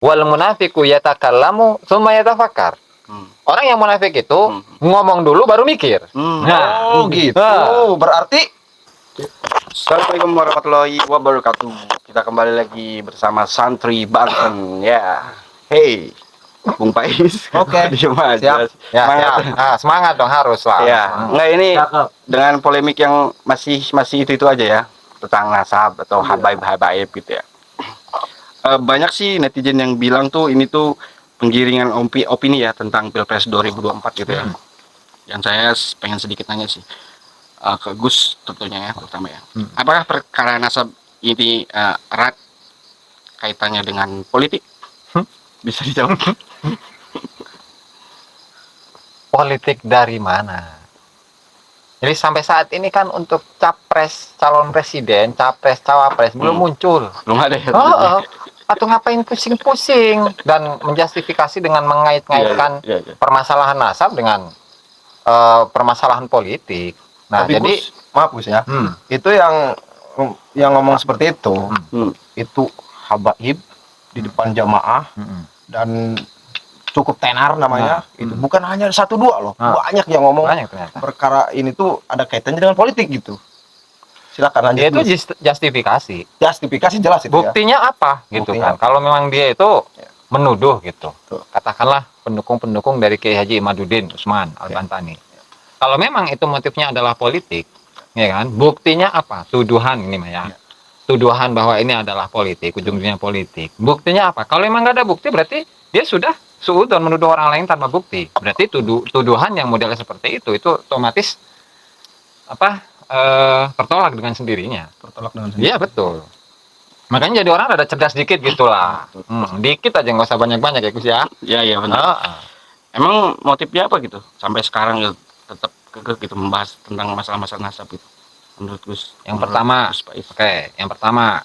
Wal munafiqu yatakallamu tsumma yatafakkar. Orang yang munafik itu ngomong dulu baru mikir. Nah, Oh gitu. Berarti Assalamualaikum warahmatullahi wabarakatuh. Kita kembali lagi bersama Santri Banten ya. Hey, Bung Pais. Oke. Diem aja. Siap. ya, Semangat. siap. Ah, semangat dong harus lah. Ya, enggak ini Cakep. dengan polemik yang masih itu aja ya tentang nasab atau habaib gitu ya. Banyak sih netizen yang bilang tuh ini tuh penggiringan opini ya tentang Pilpres 2024 gitu ya. Yang saya pengen sedikit nanya sih ke Gus tentunya ya terutama ya. Apakah perkara nasab ini erat kaitannya dengan politik? Bisa dijawab? Politik dari mana? Jadi sampai saat ini kan untuk capres, calon presiden, capres, cawapres belum muncul. Belum ada ya. Oh, atau ngapain pusing-pusing dan menjustifikasi dengan mengait-ngaitkan Iya, iya. permasalahan nasab dengan permasalahan politik. Nah, Tapi jadi Gus, maaf Gus ya. hmm, Itu yang ngomong seperti itu, itu habaib di depan jamaah dan cukup tenar namanya. Itu bukan hanya satu dua loh, banyak yang ngomong banyak ternyata. perkara ini tuh ada kaitannya dengan politik gitu. Silakan Dia lanjut. itu Gus. justifikasi. Justifikasi jelas itu ya. Buktinya apa gitu Buktinya kan? Kalau memang dia itu menuduh gitu. Betul. Katakanlah pendukung-pendukung dari Kiai Haji Imaduddin Usman Al-Bantani. Kalau memang itu motifnya adalah politik, ya kan? Buktinya apa? Tuduhan ini mah ya. Tuduhan bahwa ini adalah politik, ujung-ujungnya politik. Buktinya apa? Kalau memang nggak ada bukti berarti dia sudah suudzon menuduh orang lain tanpa bukti. Berarti tuduhan yang modelnya seperti itu otomatis apa? Tertolak dengan sendirinya. Tertolak dengan sendiri. Iya betul. Makanya jadi orang rada cerdas dikit gitulah. Dikit aja nggak usah banyak-banyak ya Gus ya. Iya benar. Emang motifnya apa gitu? Sampai sekarang gitu, tetap kekeh gitu membahas tentang masalah-masalah nasab gitu. Menurut Gus. Yang pertama, Gus Pais. yang pertama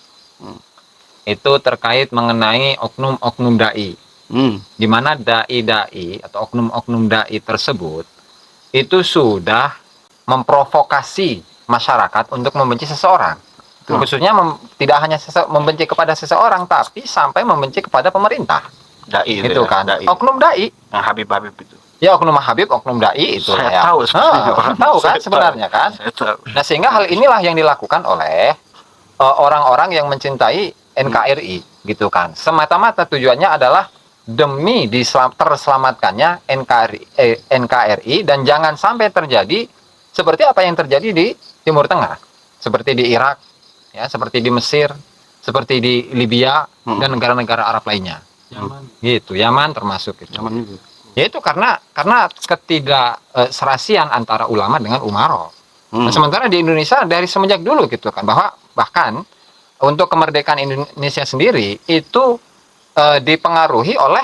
itu terkait mengenai oknum-oknum dai. Di mana dai-dai atau oknum-oknum dai tersebut itu sudah memprovokasi masyarakat untuk membenci seseorang. Khususnya tidak hanya membenci kepada seseorang, tapi sampai membenci kepada pemerintah. Dai Itu ya, kan. dai. Oknum dai. Yang Habib itu. Ya oknum Habib, oknum dai itu Saya ya. tahu sebenarnya. Tahu kan Saya sebenarnya tahu. kan. Saya tahu. Nah sehingga hal inilah yang dilakukan oleh orang-orang yang mencintai NKRI gitu kan. Semata-mata tujuannya adalah demi terselamatkannya NKRI dan jangan sampai terjadi seperti apa yang terjadi di Timur Tengah, seperti di Irak, ya, seperti di Mesir, seperti di Libya dan negara-negara Arab lainnya. Gitu, Yaman termasuk itu. Zaman itu. Yaitu karena ketidakserasian antara ulama dengan umaro. Nah, sementara di Indonesia dari semenjak dulu gitu kan, bahwa bahkan untuk kemerdekaan Indonesia sendiri itu dipengaruhi oleh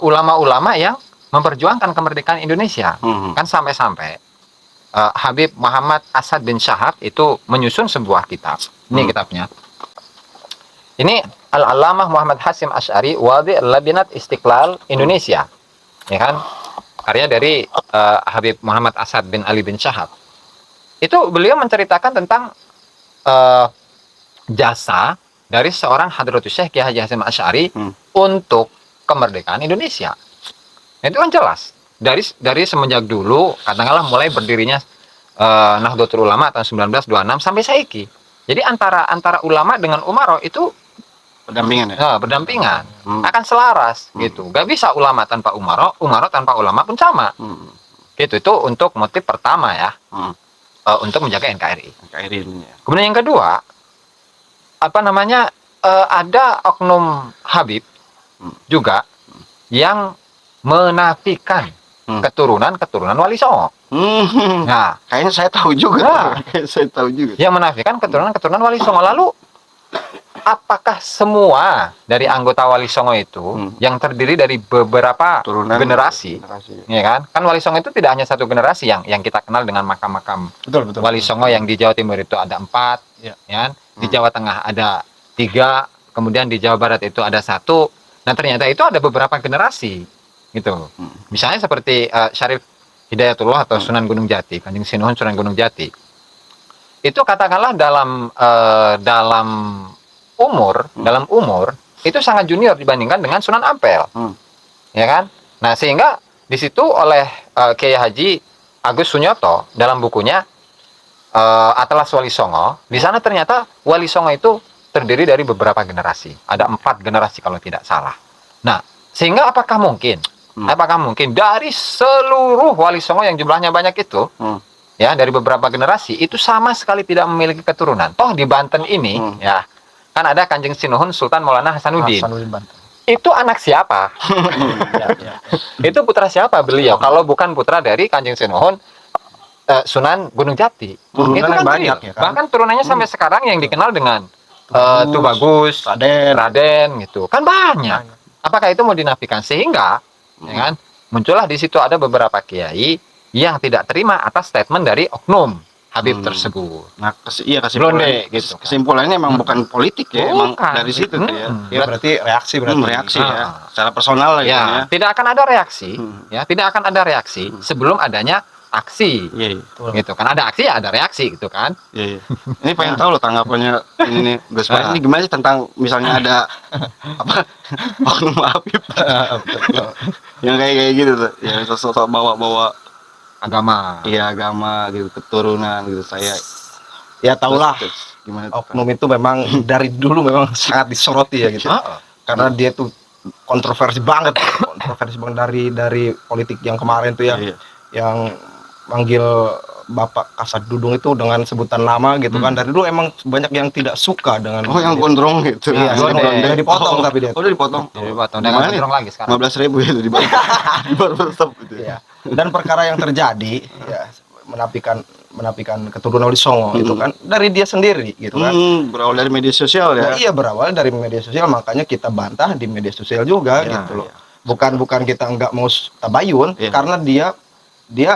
ulama-ulama yang memperjuangkan kemerdekaan Indonesia. Kan sampai-sampai Habib Muhammad Asad bin Syahab itu menyusun sebuah kitab. Ini kitabnya. Ini Al-Alamah Muhammad Hasim Asy'ari Wadi' Labinat Istiqlal Indonesia. Ya kan? Karya dari Habib Muhammad Asad bin Ali bin Syahab. Itu beliau menceritakan tentang jasa dari seorang Hadratus Syekh Kiai Haji Hasim Asy'ari untuk kemerdekaan Indonesia. Itu kan jelas. Dari semenjak dulu, katakanlah mulai berdirinya Nahdlatul Ulama tahun 1926 sampai saiki. Jadi antara ulama dengan umaro itu Pendampingan ya. berdampingan, akan selaras gitu. Gak bisa ulama tanpa umaro tanpa ulama pun sama. Gitu, itu untuk motif pertama ya, untuk menjaga NKRI. NKRI ini ya. Kemudian yang kedua, ada oknum Habib juga yang menafikan keturunan Wali Songo. Nah, Kayaknya saya tahu juga. Kayaknya saya tahu juga. yang menafikan keturunan Wali Songo. Lalu apakah semua dari anggota Wali Songo itu yang terdiri dari beberapa Turunan generasi, ya kan? Kan Wali Songo itu tidak hanya satu generasi yang kita kenal dengan makam-makam Betul. Wali Songo yang di Jawa Timur itu ada 4, ya kan? Di Jawa Tengah ada 3, kemudian di Jawa Barat itu ada 1. Nah ternyata itu ada beberapa generasi, gitu. Misalnya seperti Syarif Hidayatullah atau Sunan Gunung Jati, Kanjeng Sinuhun Sunan Gunung Jati. Itu katakanlah dalam umur itu sangat junior dibandingkan dengan Sunan Ampel. Ya kan? Nah, sehingga di situ oleh Kiai Haji Agus Sunyoto dalam bukunya Atlas Wali Songo, di sana ternyata Wali Songo itu terdiri dari beberapa generasi. Ada 4 generasi kalau tidak salah. Nah, sehingga apakah mungkin dari seluruh Wali Songo yang jumlahnya banyak itu, ya dari beberapa generasi itu sama sekali tidak memiliki keturunan. Toh di Banten ini, ya kan ada Kanjeng Sinuhun Sultan Maulana Hasanuddin. Banten. Itu anak siapa? Itu putra siapa beliau? Kalau bukan putra dari Kanjeng Sinuhun Sunan Gunung Jati. Turunannya Itu kan banyak, beliau. ya kan? Bahkan turunannya sampai sekarang yang dikenal dengan Tubagus, Raden gitu. Kan banyak. Apakah itu mau dinafikan? Sehingga ya kan, muncullah di situ ada beberapa kiai yang tidak terima atas statement dari oknum Habib tersebut. Nah, Blonde, gitu. Kesimpulannya emang bukan politik ya, emang Bukan. dari situ tuh ya. Ya berarti reaksi Reaksi ya, secara personal lah Ya, ya. tidak akan ada reaksi, ya, tidak akan ada reaksi sebelum adanya aksi. Iya, Gitu kan, ada aksi ya ada reaksi gitu kan. iya. Ini pengen tahu loh tanggapannya ini nih, Gus Mas. Ini gimana sih tentang misalnya ada apa oknum Habib yang kayak gitu tuh, yang sosok bawa Agama. iya agama gitu, keturunan gitu. Saya ya tahulah terus gimana tuh, Pak? oknum itu memang dari dulu memang sangat disoroti ya gitu. Karena dia tuh kontroversi banget dari politik yang kemarin tuh ya, Iya. yang manggil Bapak Kasat Dudung itu dengan sebutan nama gitu kan. Dari dulu emang banyak yang tidak suka dengan Oh, yang gondrong gitu. Iya, Yang gondrong. gondrong. Udah dipotong tapi dia. Oh, udah dipotong. Jadi potong Di dengan mana nih? gondrong lagi sekarang. 15.000 ya di barbershop gitu. Iya. Dan perkara yang terjadi ya menafikan keturunan Wali Songo itu kan dari dia sendiri gitu kan. Berawal dari media sosial Nah, ya. iya berawal dari media sosial, makanya kita bantah di media sosial juga Iya, gitu loh. iya. Bukan kita nggak mau tabayun, Iya. karena dia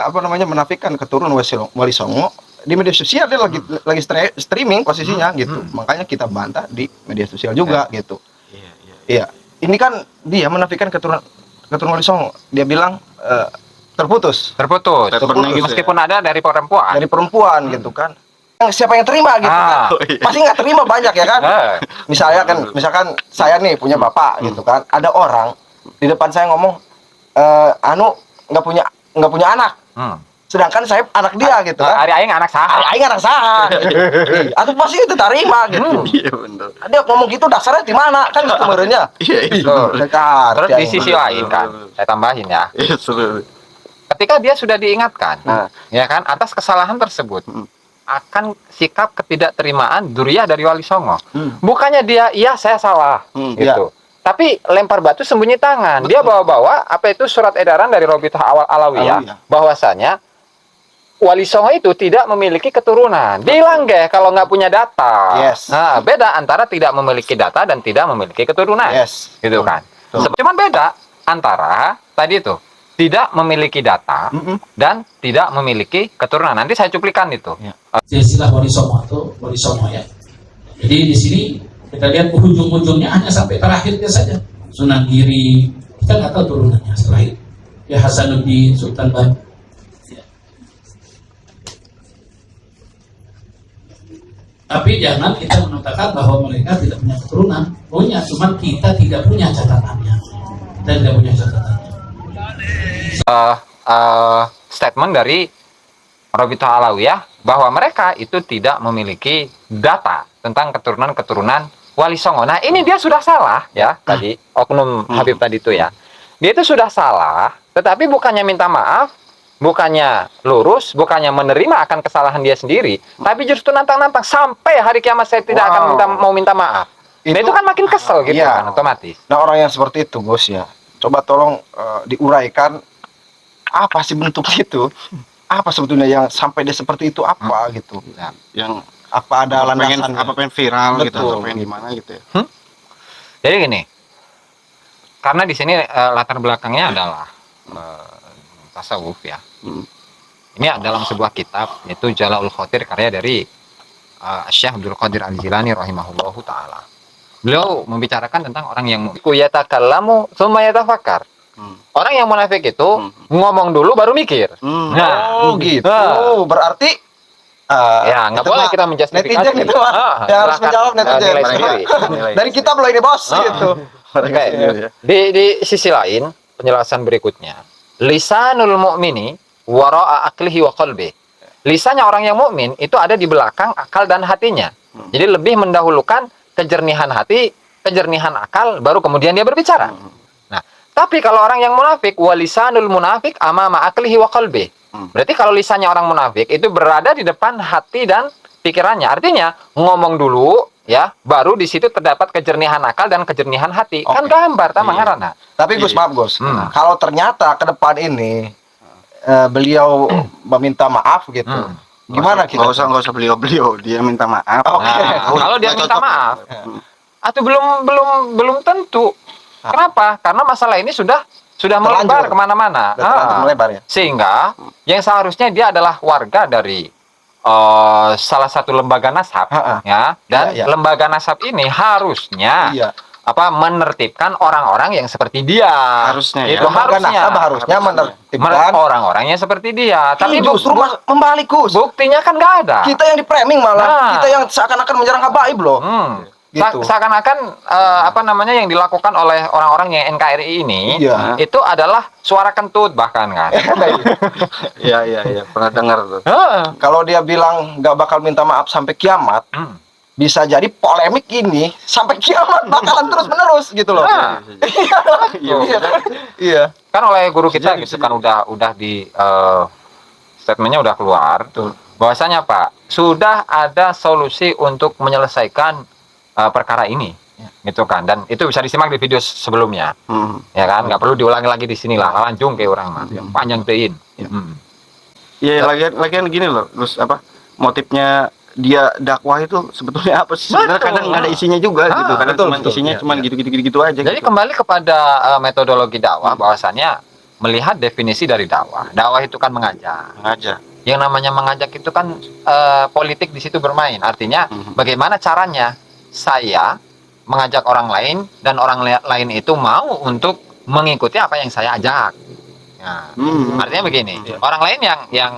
apa namanya menafikan keturunan Wali Songo di media sosial, dia lagi streaming posisinya gitu. Makanya kita bantah di media sosial juga gitu. Iya. Iya. Ini kan dia menafikan keturunan Wali Songo. Dia bilang terputus Terputus. Statementnya gitu Meskipun ada dari perempuan. dari perempuan gitu kan. Siapa yang terima gitu kan? Oh, iya. Pasti nggak terima banyak ya kan? Eh, Misalkan saya nih punya bapak gitu kan, ada orang di depan saya ngomong nggak punya anak, sedangkan saya anak dia gitu kan. Ari aing anak saha. Aing anak saha. Atau pasti itu terima gitu. Iya benar. Dia ngomong gitu dasarnya di mana kan gitu merenya. Iya. Terus di sisi lain kan, saya tambahin ya. Iya, seru. Ketika dia sudah diingatkan, ya kan, atas kesalahan tersebut, akan sikap ketidakterimaan Duriyah dari Wali Songo. Bukannya dia, iya saya salah, gitu. Tapi lempar batu sembunyi tangan. Dia bawa-bawa apa itu surat edaran dari Robithah Awal Alawiyah, bahwasanya Wali Songo itu tidak memiliki keturunan. Bilang kalau nggak punya data. Yes. Nah, beda antara tidak memiliki data dan tidak memiliki keturunan. Yes. Gitu kan. Cuman beda antara tadi itu tidak memiliki data dan tidak memiliki keturunan. Nanti saya cuplikan itu. Silsilah Wali Songo atau Wali Songo ya. Jadi di sini kita lihat ujung-ujungnya hanya sampai terakhirnya saja. Sunan Giri, kita nggak tahu turunannya setelah itu. Ya Hasanuddin, Sultan Banten. Ya. Tapi jangan kita mengatakan bahwa mereka tidak punya keturunan. Punya, cuman kita tidak punya catatannya. Kita tidak punya catatannya. Statement dari Robithah Alawiyah bahwa mereka itu tidak memiliki data tentang keturunan-keturunan Wali Songo. Nah, ini dia sudah salah ya tadi, oknum Habib tadi itu ya. Dia itu sudah salah, tetapi bukannya minta maaf, bukannya lurus, bukannya menerima akan kesalahan dia sendiri, tapi justru nantang-nantang sampai hari kiamat saya tidak akan mau minta maaf. Nah, itu kan makin kesel gitu Iya. kan otomatis. Nah, orang yang seperti itu, Gus ya, coba tolong diuraikan apa sih bentuk itu? Apa sebetulnya yang sampai dia seperti itu apa gitu? Yang Apa ada pengen landasannya? apa pengen viral gitu, Betul. atau pengen gimana gitu ya. Jadi gini, karena di sini latar belakangnya adalah tasawuf ya. Ini dalam sebuah kitab yaitu Jala'ul Khotir, karya dari Syekh Abdul Qadir Al-Jilani rahimahullahu taala. Beliau membicarakan tentang orang yang yatakallamu tsumma yatafakkar. Orang yang munafik itu ngomong dulu baru mikir. Oh gitu. Nah. Berarti Ya, nggak itu boleh mah kita menjustifikasi. netizen itu mah. Ya harus silakan, menjawab netizen. nilai sendiri. Dari kita belum ini bos gitu. Oke. Di sisi lain, penjelasan berikutnya. Lisanul mu'mini wara'a aklihi wa qalbi. Lisannya orang yang mukmin itu ada di belakang akal dan hatinya. Jadi lebih mendahulukan kejernihan hati, kejernihan akal, baru kemudian dia berbicara. Nah, tapi kalau orang yang munafik, walisanul munafik amama aklihi wa qalbi. Berarti kalau lisannya orang munafik itu berada di depan hati dan pikirannya. Artinya ngomong dulu ya, baru di situ terdapat kejernihan akal dan kejernihan hati. Kan gambar ta mangarana. Tapi Gus, maaf Gus, Hmm. kalau ternyata ke depan ini beliau meminta maaf gitu, gimana kita? Nggak usah beliau dia minta maaf. Oke. Nah, kalau dia Nggak minta cocok. maaf, atau belum tentu. Kenapa? Karena masalah ini sudah melebar Terlanjur. kemana-mana. Udah terlanjur melebar ya. Sehingga yang seharusnya dia adalah warga dari salah satu lembaga nasab, ya, dan Iya, iya. lembaga nasab ini harusnya Iya. menertibkan orang-orang yang seperti dia. Harusnya ya. Itu Lembaga harusnya. nasab harusnya menertibkan. Orang-orang yang seperti dia. Tapi Tapi justru membalik Gus. buktinya kan nggak ada. Kita yang di framing malah, Nah. kita yang seakan-akan menyerang habaib loh. Gitu. Seakan-akan yang dilakukan oleh orang-orang yang NKRI ini Iya. itu adalah suara kentut bahkan kan. Iya, pernah dengar tuh. Heeh. Kalau dia bilang nggak bakal minta maaf sampai kiamat, bisa jadi polemik ini sampai kiamat bakalan terus menerus gitu loh. Nah, Iya. kan oleh guru kita Bisa gitu kan udah di statementnya udah keluar bahwasanya Pak sudah ada solusi untuk menyelesaikan perkara ini gitu kan, dan itu bisa disimak di video sebelumnya ya kan, nggak perlu diulangi lagi di sini lah, lanjung kayak orang mah panjang tein. Iya, lagian gini loh, terus apa motifnya dia dakwah itu sebetulnya apa sih? Sebenarnya Betul. kadang nggak ada isinya juga gitu, kadang betul, cuma betul. isinya Iya, cuma iya. gitu aja. Jadi gitu. kembali kepada metodologi dakwah, bahwasannya melihat definisi dari dakwah. Dakwah itu kan mengajak. aja. Yang namanya mengajak itu kan politik di situ bermain. Artinya bagaimana caranya saya mengajak orang lain dan orang lain itu mau untuk mengikuti apa yang saya ajak. Nah, artinya begini, orang lain yang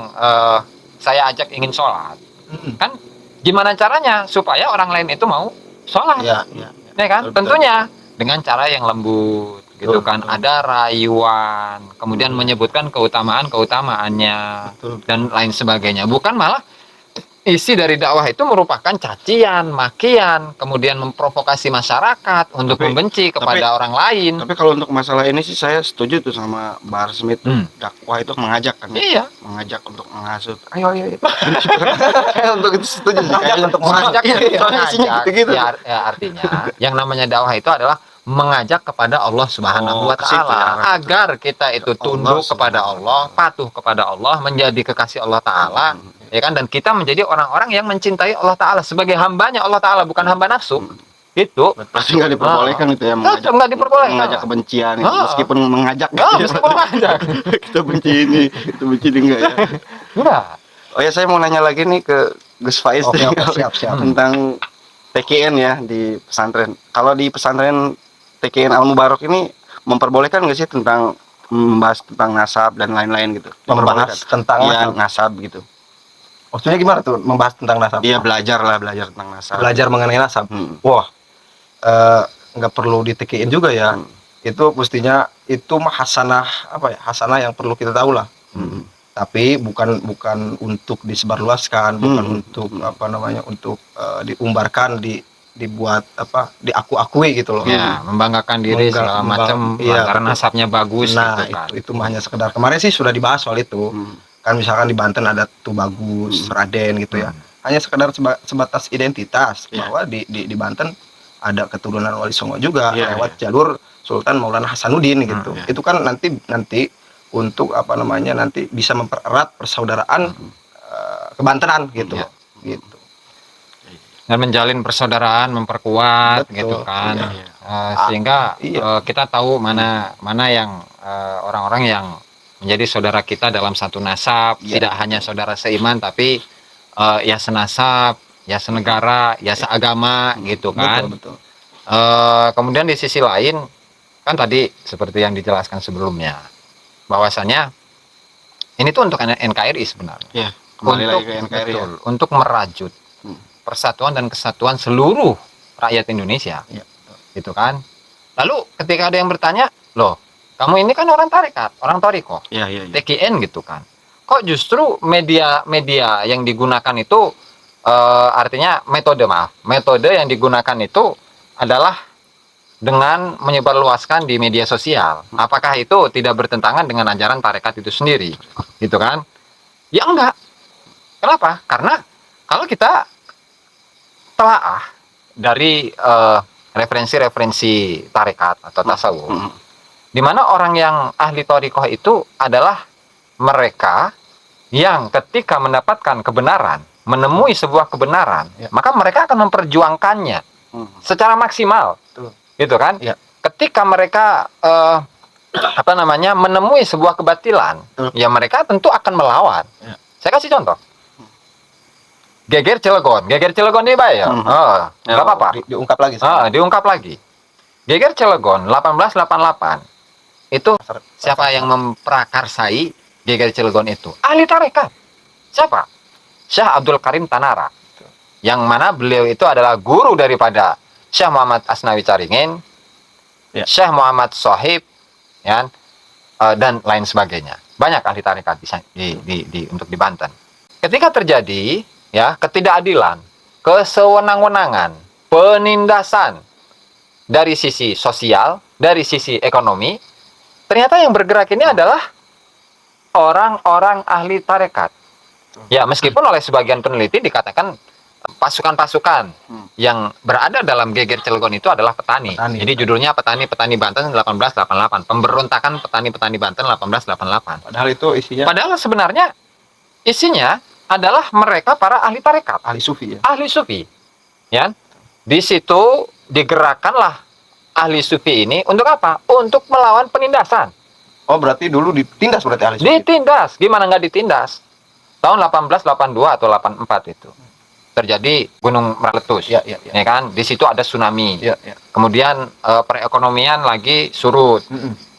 saya ajak ingin sholat, kan gimana caranya supaya orang lain itu mau sholat? Iya, iya. Ya kan? Betul. Tentunya dengan cara yang lembut, gitu Betul, kan. betul. Ada rayuan, kemudian menyebutkan keutamaannya Betul. dan lain sebagainya. Bukan malah isi dari dakwah itu merupakan cacian, makian, kemudian memprovokasi masyarakat untuk Tapi- membenci kepada orang lain. Tapi kalau untuk masalah ini sih saya setuju tuh sama Bahar Smith. Dakwah itu mengajak kan. Iya. Mengajak untuk menghasut. Ayo. Untuk itu setuju. Mengajak untuk Mengajak, Soalnya isinya gitu-gitu. ya, artinya yang namanya dakwah itu adalah mengajak kepada Allah Subhanahu wa ke situ taala ya. agar kita itu tunduk kepada Allah, patuh kepada Allah, menjadi kekasih Allah taala, ya kan, dan kita menjadi orang-orang yang mencintai Allah taala sebagai hambanya Allah taala, bukan hamba nafsu. Itu Pasti nggak diperbolehkan itu ya nggak diperbolehkan. mengajak kebencian itu. Ah. Meskipun mengajak Nggak, meskipun mengajak. kita benci ini, kita benci ini enggak ya. Enggak. Oh ya, saya mau nanya lagi nih ke Gus Faiz Oke, nih, oke, siap. tentang TKN ya di pesantren. Kalau di pesantren TKN Al Mubarak ini memperbolehkan nggak sih tentang membahas tentang nasab dan lain-lain gitu? Membahas tentang Iya, nasab. nasab gitu. Maksudnya gimana tuh membahas tentang nasab? Iya, belajar tentang nasab. Belajar mengenai nasab. Wah, nggak perlu ditekein juga ya. Itu mestinya itu mah hasanah apa ya? Hasanah yang perlu kita tahu lah. Tapi bukan untuk disebarluaskan, bukan untuk apa namanya, untuk diumbarkan, dibuat apa, diakui gitu loh. Ya, membanggakan diri segala macam iya, karena betul. nasabnya bagus Nah, gitu kan. itu mah hanya sekedar, kemarin sih sudah dibahas soal itu. Kan misalkan di Banten ada tuh bagus, Raden gitu ya. Hanya sekedar sebatas identitas bahwa di Banten ada keturunan Wali Songo juga lewat jalur Sultan Maulana Hasanuddin gitu. Itu kan nanti untuk apa namanya, nanti bisa mempererat persaudaraan kebantenan gitu. Gitu. Dan menjalin persaudaraan, memperkuat Betul, gitu kan. iya. Sehingga Iya. kita tahu mana yang orang-orang yang menjadi saudara kita dalam satu nasab, tidak hanya saudara seiman tapi ya senasab, ya senegara, ya seagama gitu kan. Betul. Kemudian di sisi lain kan tadi seperti yang dijelaskan sebelumnya bahwasanya ini tuh untuk NKRI sebenarnya. Iya. Kembali untuk lagi ke NKRI ya. betul, untuk merajut Hmm. persatuan dan kesatuan seluruh rakyat Indonesia. Iya. Gitu kan. Lalu ketika ada yang bertanya, loh, kamu ini kan orang tarekat, orang toriko, Iya, iya, iya. TKN gitu kan. Kok justru media yang digunakan itu artinya metode yang digunakan itu adalah dengan menyebarluaskan di media sosial. Apakah itu tidak bertentangan dengan ajaran tarekat itu sendiri? Gitu kan? Ya enggak. Kenapa? Karena kalau kita telaah dari referensi-referensi tarekat atau tasawuf, di mana orang yang ahli thariqah itu adalah mereka yang ketika mendapatkan kebenaran, menemui sebuah kebenaran, maka mereka akan memperjuangkannya secara maksimal. Betul. Gitu kan? Ya. Ketika mereka menemui sebuah kebatilan, ya mereka tentu akan melawan. Ya. Saya kasih contoh. Geger Cilegon ini baik ya. Nggak apa-apa. Diungkap lagi. Diungkap lagi. Geger Cilegon 1888 itu siapa yang memprakarsai Geger Cilegon itu? Ahli tarekat. Siapa? Syekh Abdul Karim Tanara. Yang mana beliau itu adalah guru daripada Syekh Muhammad Asnawi Caringin, Ya. Syekh Muhammad Sohib, ya, dan lain sebagainya. Banyak ahli tarekat untuk di Banten. Ketika terjadi ya ketidakadilan, kesewenang-wenangan, penindasan dari sisi sosial, dari sisi ekonomi, ternyata yang bergerak ini adalah orang-orang ahli tarekat. Ya, meskipun oleh sebagian peneliti dikatakan pasukan-pasukan yang berada dalam Geger Cilegon itu adalah petani. Jadi judulnya Petani-Petani Banten 1888. Pemberontakan Petani-Petani Banten 1888. Padahal itu isinya Padahal sebenarnya isinya adalah mereka para ahli tarekat, ahli sufi ya. ahli sufi. Ya. Di situ digerakkanlah ahli sufi ini untuk apa? Untuk melawan penindasan. Oh, berarti dulu ditindas berarti ahli sufi. Ditindas. Gimana nggak ditindas? Tahun 1882 atau 84 itu terjadi gunung meletus, Ya. ya kan? Di situ ada tsunami. Ya. Kemudian perekonomian lagi surut,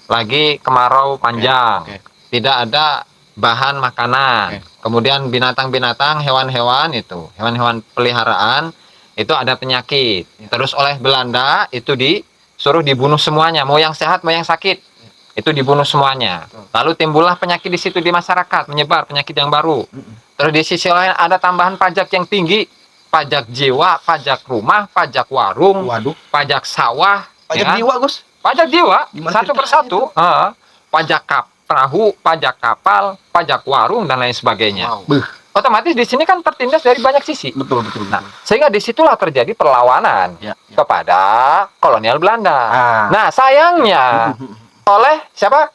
lagi kemarau panjang, Oke. tidak ada bahan makanan. Kemudian binatang-binatang, hewan-hewan peliharaan itu ada penyakit. Terus oleh Belanda itu disuruh dibunuh semuanya, mau yang sehat mau yang sakit. Itu dibunuh semuanya. Lalu timbullah penyakit di situ di masyarakat, menyebar penyakit yang baru. Terus di sisi lain ada tambahan pajak yang tinggi, pajak jiwa, pajak rumah, pajak warung, Waduh. pajak sawah, Pajak ya kan? jiwa, Gus. Pajak jiwa, Gimana satu ceritanya persatu. Pajak perahu, pajak kapal, pajak warung dan lain sebagainya. Wow. Otomatis di sini kan tertindas dari banyak sisi. Betul. Nah, sehingga disitulah terjadi perlawanan Ya. kepada kolonial Belanda. Ah. Nah, sayangnya oleh siapa?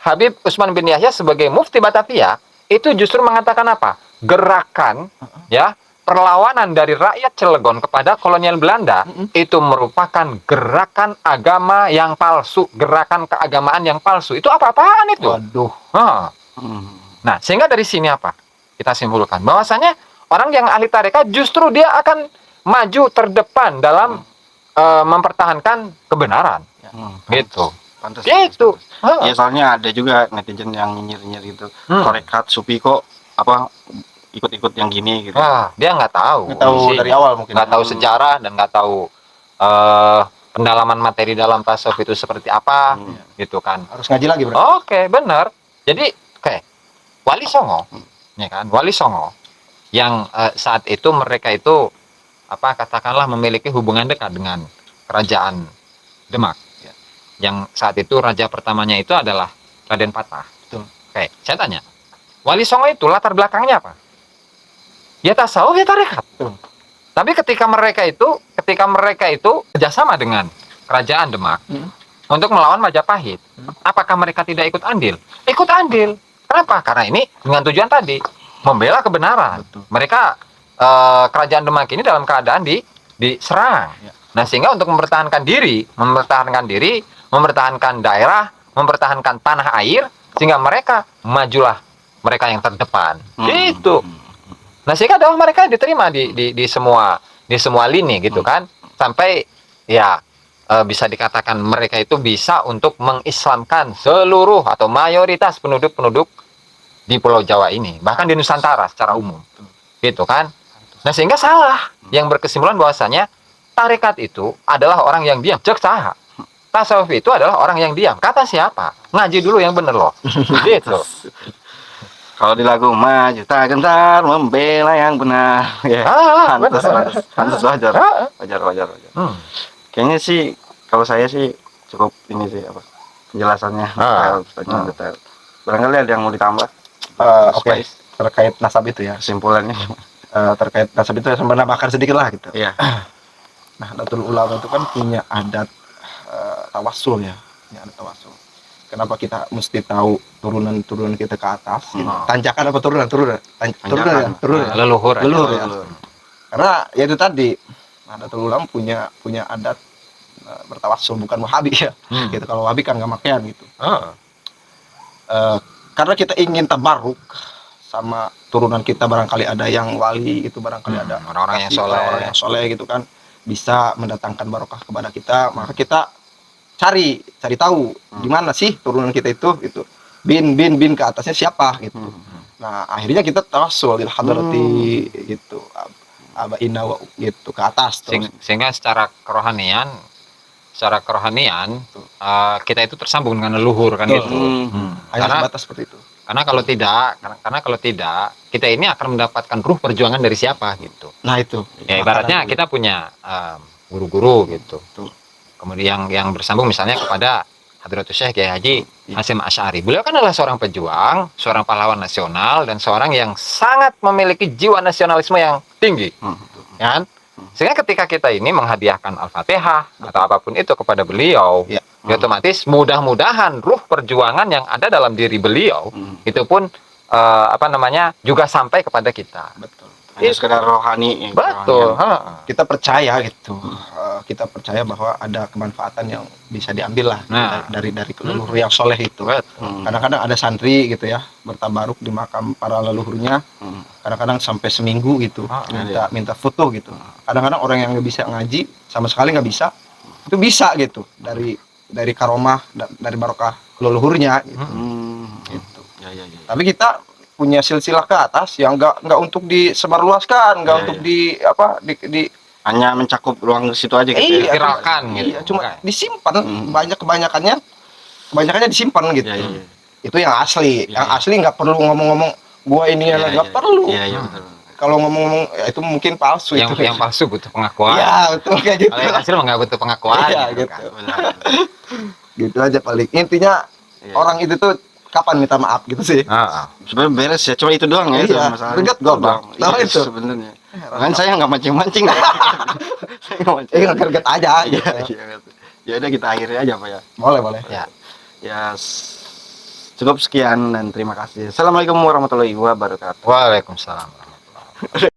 Habib Usman bin Yahya sebagai mufti Batavia itu justru mengatakan apa? Gerakan ya perlawanan dari rakyat Cilegon kepada kolonial Belanda itu merupakan gerakan agama yang palsu, gerakan keagamaan yang palsu. Itu apa-apaan itu? Waduh. Nah, sehingga dari sini apa? Kita simpulkan bahwasanya orang yang ahli tarekat justru dia akan maju terdepan dalam mempertahankan kebenaran. Gitu. Pantes. Gitu. Ya soalnya ada juga netizen yang nyinyir-nyinyir gitu. Tarekat sufi kok apa ikut-ikut yang gini gitu. Dia nggak tahu. Nggak tahu isinya. dari awal mungkin. Nggak tahu sejarah dan nggak tahu pendalaman materi dalam tasawuf itu seperti apa, gitu kan. Harus ngaji lagi berarti. Oke, benar. Jadi, Wali Songo, ya kan? Wali Songo yang saat itu mereka itu katakanlah memiliki hubungan dekat dengan kerajaan Demak. Ya. Yang saat itu raja pertamanya itu adalah Raden Patah. Betul. Saya tanya, Wali Songo itu latar belakangnya apa? Ya tasawuf, ya tarekat. Betul. Tapi ketika mereka itu kerjasama dengan kerajaan Demak untuk melawan Majapahit, apakah mereka tidak ikut andil? Ikut andil. Kenapa? Karena ini dengan tujuan tadi membela kebenaran. Betul. Mereka kerajaan Demak ini dalam keadaan diserang. Ya. Nah, sehingga untuk mempertahankan diri, mempertahankan daerah, mempertahankan tanah air, sehingga mereka majulah mereka yang terdepan. Gitu. Nah, sehingga dakwah mereka diterima di semua lini gitu kan, sampai ya bisa dikatakan mereka itu bisa untuk mengislamkan seluruh atau mayoritas penduduk di Pulau Jawa ini, bahkan di Nusantara secara umum, gitu kan? Nah sehingga salah yang berkesimpulan bahwasanya tarekat itu adalah orang yang diam, cek saha. Tasawuf itu adalah orang yang diam. Kata siapa? Ngaji dulu yang bener loh. Gitu. Kalau di lagu maju tak gentar membela yang benar. Ya. Pantas, bener. pantas wajar. Ah. Wajar. Hmm. Kayaknya sih kalau saya sih cukup ini sih apa penjelasannya detail. Barangkali ada yang mau ditambah? Oke. Terkait nasab itu ya. Kesimpulannya. Terkait nasab itu ya menambahkan sedikit lah gitu. Iya. Nah, Nahdlatul Ulama itu kan punya adat tawassul ya. Punya adat tawassul. Kenapa kita mesti tahu turunan kita ke atas? Gitu. Tanjakan apa turunan? Turunan ya. Leluhur. Leluhur ya. Karena ya itu tadi Nahdlatul Ulama punya adat bertawassul, bukan Wahabi ya. Gitu. Kalau Wahabi kan nggak makean gitu. Karena kita ingin tabarruk sama turunan kita, barangkali ada yang wali itu, barangkali ada orang-orang yang kasih, soleh. orang-orang yang soleh gitu kan, bisa mendatangkan barokah kepada kita. Maka kita cari tahu di mana sih turunan kita itu gitu. Bin ke atasnya siapa gitu. Nah, akhirnya kita tawassul lil hadrati gitu. Abaina wa gitu ke atas terus. Sehingga secara kerohanian kita itu tersambung dengan leluhur kan gitu. Hanya Karena sebatas seperti itu. karena kalau tidak kita ini akan mendapatkan ruh perjuangan dari siapa gitu. Nah, itu. Ya ibaratnya kita punya guru-guru gitu. Kemudian yang bersambung misalnya kepada Hadratus Syekh Kiai Haji Hasyim Asy'ari. Beliau kan adalah seorang pejuang, seorang pahlawan nasional, dan seorang yang sangat memiliki jiwa nasionalisme yang tinggi. Kan? Sehingga ketika kita ini menghadiahkan Al-Fatihah atau apapun itu kepada beliau, Ya. ya otomatis mudah-mudahan ruh perjuangan yang ada dalam diri beliau itu pun juga sampai kepada kita. Betul. Hanya sekedar rohani. Betul. Kita percaya gitu. Kita percaya bahwa ada kemanfaatan yang bisa diambil lah Nah. dari leluhur yang soleh itu. Kadang-kadang ada santri gitu ya bertabaruk di makam para leluhurnya. Kadang-kadang sampai seminggu gitu minta foto gitu. Kadang-kadang orang yang nggak bisa ngaji sama sekali nggak bisa, itu bisa gitu dari karomah dari barokah leluhurnya gitu. Gitu. Ya. Tapi kita punya silsilah ke atas yang nggak untuk disebarluaskan, nggak Iya, untuk iya. Hanya mencakup ruang situ aja gitu. Iya, Viralkan gitu. Iya, cuma Enggak. disimpan kebanyakannya disimpan gitu. Iya. Itu yang asli. Iya, Yang iya. asli nggak perlu ngomong-ngomong gua ini nggak perlu. Iya, betul. Kalau ngomong-ngomong ya itu mungkin palsu Yang itu. yang palsu butuh pengakuan. Iya, betul kayak gitu. Kalau yang asli mah nggak butuh pengakuan. Iya, gitu gitu. kan. Benar. Gitu aja paling. Intinya Iya. orang itu tuh kapan minta maaf gitu sih. Sebenarnya beres ya, cuma itu doang ya. Iya, masalahnya. greget gua, Bang. Iya, Tahu itu. sebenarnya. Kan saya nggak mancing-mancing. Saya nggak mancing. Greget aja gitu. Iya. Ya udah kita akhiri aja Pak ya. Boleh. Ya cukup sekian dan terima kasih. Assalamualaikum warahmatullahi wabarakatuh. Waalaikumsalam.